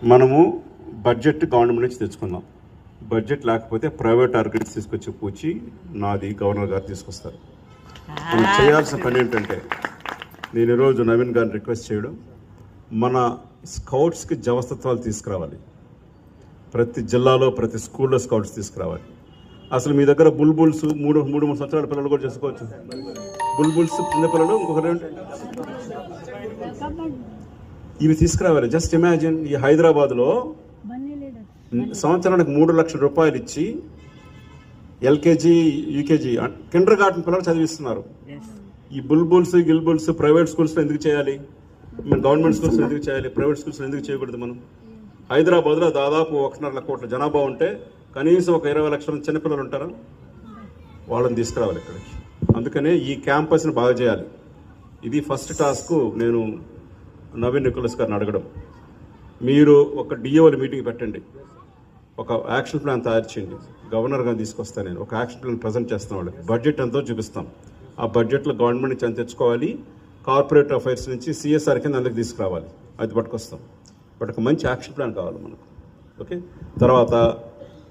మనము budget government నుంచి తెచ్చుకుందాం. బడ్జెట్ లేకపోతే ప్రైవేట్ ఆర్గనైజ్ తీసుకొచ్చి పూచి నాది గవర్నర్ గారు తీసుకొస్తారు. మనం చేయాల్సిన పని ఏంటంటే, నేను ఈరోజు నవీన్ గారిని రిక్వెస్ట్ చేయడం, మన స్కౌట్స్కి జవస్తత్వాలు తీసుకురావాలి. ప్రతి జిల్లాలో ప్రతి స్కూల్లో స్కౌట్స్ తీసుకురావాలి. అసలు మీ దగ్గర బుల్బుల్స్ మూడు సంవత్సరాల పిల్లలు కూడా చేసుకోవచ్చు. బుల్బుల్స్ చిన్న పిల్లలు ఇంకొకరు ఇవి తీసుకురావాలి. జస్ట్ ఇమాజిన్, ఈ హైదరాబాద్లో సంవత్సరానికి 3 లక్షల రూపాయలు ఇచ్చి ఎల్కేజీ యూకేజీ కిండర్ గార్టెన్ పిల్లలు చదివిస్తున్నారు. ఈ బుల్బుల్స్ గిల్బుల్స్ ప్రైవేట్ స్కూల్స్లో ఎందుకు చేయాలి? మన గవర్నమెంట్ స్కూల్స్లో ఎందుకు చేయాలి? ప్రైవేట్ స్కూల్స్లో ఎందుకు చేయకూడదు? మనం హైదరాబాద్లో దాదాపు 1.5 కోట్ల జనాభా ఉంటే కనీసం ఒక 20 లక్షల చిన్నపిల్లలు ఉంటారా? వాళ్ళని తీసుకురావాలి ఇక్కడికి. అందుకనే ఈ క్యాంపస్ని బాగా చేయాలి. ఇది ఫస్ట్ టాస్క్. నేను నవీన్ నికోలస్ గారిని అడగడం, మీరు ఒక డిఓల మీటింగ్ పెట్టండి, ఒక యాక్షన్ ప్లాన్ తయారు చేయండి. గవర్నర్ గారిని తీసుకొస్తాను, నేను ఒక యాక్షన్ ప్లాన్ ప్రజెంట్ చేస్తాను. వాళ్ళకి బడ్జెట్ ఎంతో చూపిస్తాం. ఆ బడ్జెట్లో గవర్నమెంట్ నుంచి ఎంత తెచ్చుకోవాలి, కార్పొరేట్ అఫైర్స్ నుంచి సిఎస్ఆర్ కింద అందుకు తీసుకురావాలి, అది పట్టుకొస్తాం. బట్ ఒక మంచి యాక్షన్ ప్లాన్ కావాలి మనకు. ఓకే, తర్వాత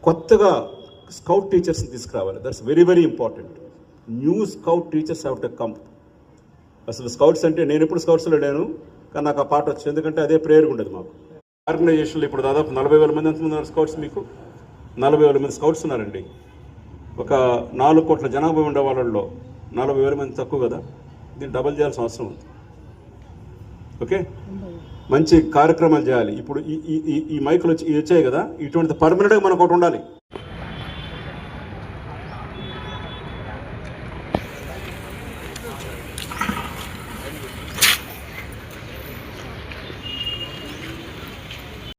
కొత్తగా స్కౌట్ టీచర్స్ని తీసుకురావాలి. That's very very important. New scout teachers have to come. అసలు స్కౌట్స్ అంటే, నేను ఎప్పుడు స్కౌట్స్లో లేను, కానీ నాకు ఆ పాట వచ్చింది. ఎందుకంటే అదే ప్రేయర్ ఉండేది మాకు. ఆర్గనైజేషన్లో ఇప్పుడు దాదాపు 40,000 మంది ఎంతమంది ఉన్నారు స్కౌట్స్? మీకు 40,000 మంది స్కౌట్స్ ఉన్నారండి. ఒక 4 కోట్ల జనాభా ఉండే వాళ్ళలో 40,000 మంది తక్కువ కదా. దీన్ని డబల్ చేయాల్సిన అవసరం ఉంది. ఓకే, మంచి కార్యక్రమాలు చేయాలి. ఇప్పుడు ఈ మైకులు వచ్చాయి కదా, ఇటువంటి పర్మనెంట్గా మనకు ఒకటి ఉండాలి.